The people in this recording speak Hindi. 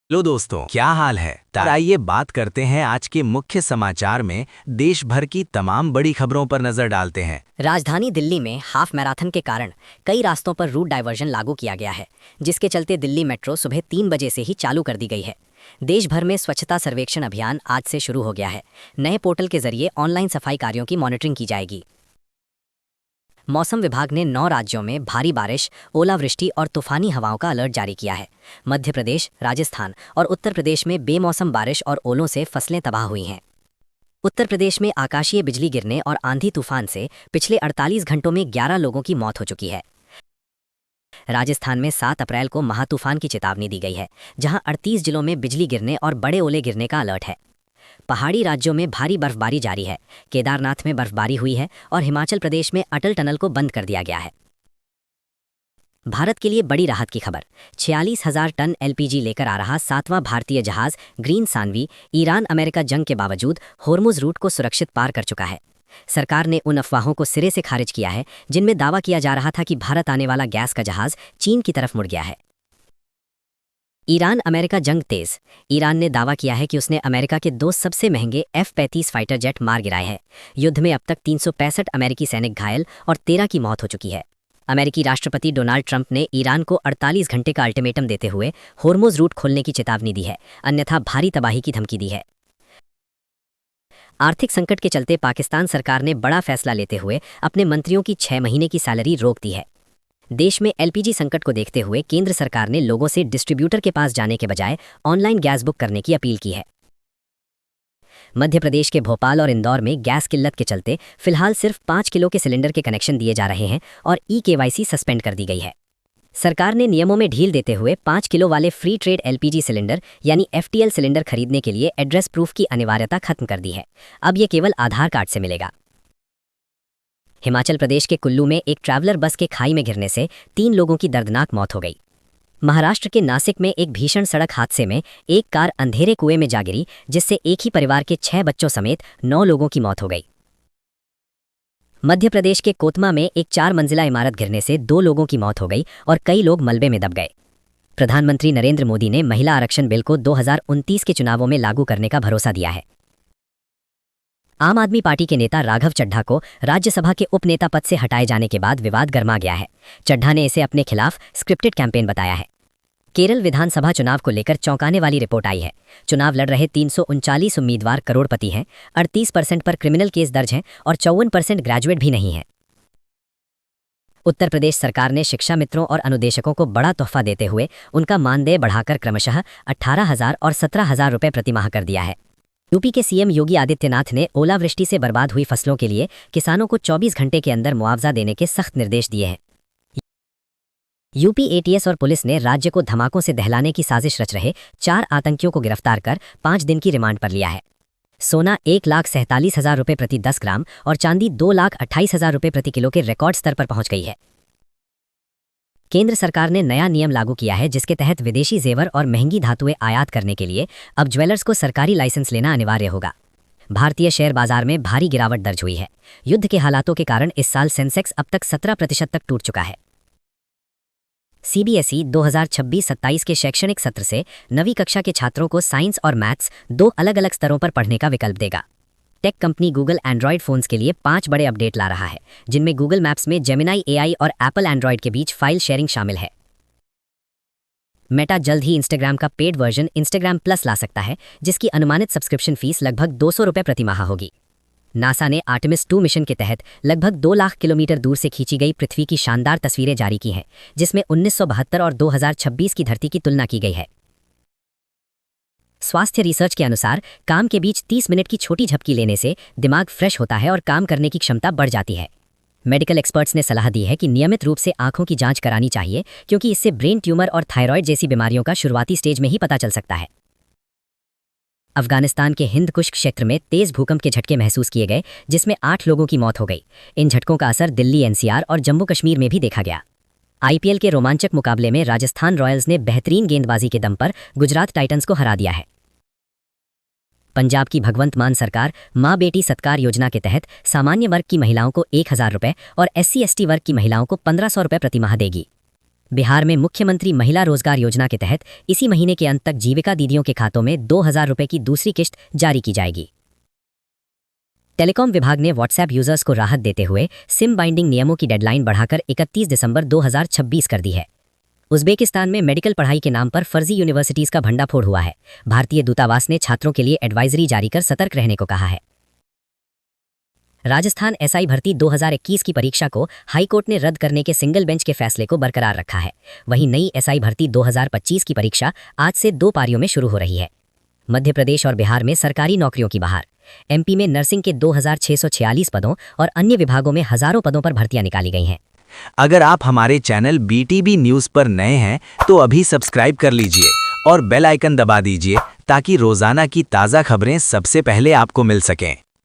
हेलो दोस्तों, क्या हाल है। आइए बात करते हैं आज के मुख्य समाचार में देश भर की तमाम बड़ी खबरों पर नजर डालते हैं। राजधानी दिल्ली में हाफ मैराथन के कारण कई रास्तों पर रूट डाइवर्जन लागू किया गया है, जिसके चलते दिल्ली मेट्रो सुबह 3 बजे से ही चालू कर दी गई है। देश भर में स्वच्छता सर्वेक्षण अभियान आज से शुरू हो गया है। नए पोर्टल के जरिए ऑनलाइन सफाई कार्यों की मॉनिटरिंग की जाएगी। मौसम विभाग ने 9 राज्यों में भारी बारिश, ओलावृष्टि और तूफानी हवाओं का अलर्ट जारी किया है। मध्य प्रदेश, राजस्थान और उत्तर प्रदेश में बेमौसम बारिश और ओलों से फसलें तबाह हुई हैं। उत्तर प्रदेश में आकाशीय बिजली गिरने और आंधी तूफान से पिछले 48 घंटों में 11 लोगों की मौत हो चुकी है। राजस्थान में 7 अप्रैल को महातूफान की चेतावनी दी गई है, जहां 38 जिलों में बिजली गिरने और बड़े ओले गिरने का अलर्ट है। पहाड़ी राज्यों में भारी बर्फबारी जारी है। केदारनाथ में बर्फबारी हुई है और हिमाचल प्रदेश में अटल टनल को बंद कर दिया गया है। भारत के लिए बड़ी राहत की खबर। 46,000 टन एलपीजी लेकर आ रहा 7वां भारतीय जहाज ग्रीन सानवी ईरान अमेरिका जंग के बावजूद होर्मुज रूट को सुरक्षित पार कर चुका है। सरकार ने उन अफवाहों को सिरे से खारिज किया है जिनमें दावा किया जा रहा था कि भारत आने वाला गैस का जहाज चीन की तरफ मुड़ गया है। ईरान अमेरिका जंग तेज। ईरान ने दावा किया है कि उसने अमेरिका के 2 सबसे महंगे F-35 फाइटर जेट मार गिराए हैं। युद्ध में अब तक 365 अमेरिकी सैनिक घायल और 13 की मौत हो चुकी है। अमेरिकी राष्ट्रपति डोनाल्ड ट्रंप ने ईरान को 48 घंटे का अल्टीमेटम देते हुए होर्मुज रूट खोलने की चेतावनी दी है, अन्यथा भारी तबाही की धमकी दी है। आर्थिक संकट के चलते पाकिस्तान सरकार ने बड़ा फैसला लेते हुए अपने मंत्रियों की 6 महीने की सैलरी रोक दी है। देश में एलपीजी संकट को देखते हुए केंद्र सरकार ने लोगों से डिस्ट्रीब्यूटर के पास जाने के बजाय ऑनलाइन गैस बुक करने की अपील की है। मध्य प्रदेश के भोपाल और इंदौर में गैस किल्लत के चलते फिलहाल सिर्फ 5 किलो के सिलेंडर के कनेक्शन दिए जा रहे हैं और ई-केवाईसी सस्पेंड कर दी गई है। सरकार ने नियमों में ढील देते हुए 5 किलो वाले फ्री ट्रेड एलपीजी सिलेंडर यानी एफटीएल सिलेंडर खरीदने के लिए एड्रेस प्रूफ की अनिवार्यता खत्म कर दी है। अब ये केवल आधार कार्ड से मिलेगा। हिमाचल प्रदेश के कुल्लू में एक ट्रैवलर बस के खाई में गिरने से 3 लोगों की दर्दनाक मौत हो गई। महाराष्ट्र के नासिक में एक भीषण सड़क हादसे में एक कार अंधेरे कुएं में जा गिरी, जिससे एक ही परिवार के 6 बच्चों समेत 9 लोगों की मौत हो गई। मध्य प्रदेश के कोतमा में एक 4 मंजिला इमारत गिरने से 2 लोगों की मौत हो गई और कई लोग मलबे में दब गए। प्रधानमंत्री नरेंद्र मोदी ने महिला आरक्षण बिल को 2029 के चुनावों में लागू करने का भरोसा दिया है। आम आदमी पार्टी के नेता राघव चड्ढा को राज्यसभा के उपनेता पद से हटाए जाने के बाद विवाद गर्मा गया है। चड्ढा ने इसे अपने खिलाफ स्क्रिप्टेड कैंपेन बताया है। केरल विधानसभा चुनाव को लेकर चौंकाने वाली रिपोर्ट आई है। चुनाव लड़ रहे 339 उम्मीदवार करोड़पति हैं, 38% पर क्रिमिनल केस दर्ज हैं और 54% ग्रेजुएट भी नहीं है। उत्तर प्रदेश सरकार ने शिक्षा मित्रों और अनुदेशकों को बड़ा तोहफा देते हुए उनका मानदेय बढ़ाकर क्रमशः 18,000 और 17,000 रुपये प्रतिमाह कर दिया है। यूपी के सीएम योगी आदित्यनाथ ने ओलावृष्टि से बर्बाद हुई फसलों के लिए किसानों को 24 घंटे के अंदर मुआवजा देने के सख्त निर्देश दिए हैं। यूपी एटीएस और पुलिस ने राज्य को धमाकों से दहलाने की साजिश रच रहे 4 आतंकियों को गिरफ्तार कर 5 दिन की रिमांड पर लिया है। सोना 1,47,000 रुपये प्रति 10 ग्राम और चांदी 2,28,000 रुपये प्रति किलो के रिकॉर्ड स्तर पर पहुंच गई है। केंद्र सरकार ने नया नियम लागू किया है, जिसके तहत विदेशी जेवर और महंगी धातुएं आयात करने के लिए अब ज्वेलर्स को सरकारी लाइसेंस लेना अनिवार्य होगा। भारतीय शेयर बाजार में भारी गिरावट दर्ज हुई है। युद्ध के हालातों के कारण इस साल सेंसेक्स अब तक 17% तक टूट चुका है। सीबीएसई 2026-27 के शैक्षणिक सत्र से 9वीं कक्षा के छात्रों को साइंस और मैथ्स 2 अलग अलग स्तरों पर पढ़ने का विकल्प देगा। Tech company Google Android phones के लिए 5 बड़े अपडेट ला रहा है, जिनमें गूगल मैप्स में जेमिनाई एआई और एप्पल एंड्रॉयड के बीच फाइल शेयरिंग शामिल है। मेटा जल्द ही इंस्टाग्राम का पेड वर्जन इंस्टाग्राम प्लस ला सकता है, जिसकी अनुमानित सब्सक्रिप्शन फीस लगभग 200 रुपये प्रतिमाह होगी। नासा ने आर्टेमिस 2 मिशन के तहत लगभग 2 लाख किलोमीटर दूर से खींची गई पृथ्वी की शानदार तस्वीरें जारी की हैं, जिसमें 1972 और 2026 की धरती की तुलना की गई है। स्वास्थ्य रिसर्च के अनुसार काम के बीच 30 मिनट की छोटी झपकी लेने से दिमाग फ्रेश होता है और काम करने की क्षमता बढ़ जाती है। मेडिकल एक्सपर्ट्स ने सलाह दी है कि नियमित रूप से आंखों की जांच करानी चाहिए, क्योंकि इससे ब्रेन ट्यूमर और थायराइड जैसी बीमारियों का शुरुआती स्टेज में ही पता चल सकता है। अफगानिस्तान के हिंद कुश क्षेत्र में तेज भूकंप के झटके महसूस किए गए, जिसमें 8 लोगों की मौत हो गई। इन झटकों का असर दिल्ली, एनसीआर और जम्मू कश्मीर में भी देखा गया। आईपीएल के रोमांचक मुकाबले में राजस्थान रॉयल्स ने बेहतरीन गेंदबाजी के दम पर गुजरात टाइटंस को हरा दिया है। पंजाब की भगवंत मान सरकार मां बेटी सत्कार योजना के तहत सामान्य वर्ग की महिलाओं को 1,000 रुपये और SC/ST वर्ग की महिलाओं को 1,500 रुपये प्रतिमाह देगी। बिहार में मुख्यमंत्री महिला रोजगार योजना के तहत इसी महीने के अंत तक जीविका दीदियों के खातों में 2,000 रुपए की दूसरी किश्त जारी की जाएगी। टेलीकॉम विभाग ने व्हाट्सएप यूजर्स को राहत देते हुए सिम बाइंडिंग नियमों की डेडलाइन बढ़ाकर 31 दिसंबर 2026 कर दी है। उज्बेकिस्तान में मेडिकल पढ़ाई के नाम पर फर्जी यूनिवर्सिटीज का भंडाफोड़ हुआ है। भारतीय दूतावास ने छात्रों के लिए एडवाइजरी जारी कर सतर्क रहने को कहा है। राजस्थान एसआई भर्ती 2021 की परीक्षा को हाईकोर्ट ने रद्द करने के सिंगल बेंच के फैसले को बरकरार रखा है। वहीं नई एसआई भर्ती 2025 की परीक्षा आज से 2 पारियों में शुरू हो रही है। मध्य प्रदेश और बिहार में सरकारी नौकरियों की बहार। एमपी में नर्सिंग के 2,646 पदों और अन्य विभागों में हजारों पदों पर भर्तियां निकाली गई हैं। अगर आप हमारे चैनल BTB न्यूज़ पर नए हैं तो अभी सब्सक्राइब कर लीजिए और बेल आइकन दबा दीजिए ताकि रोजाना की ताज़ा खबरें सबसे पहले आपको मिल सकें।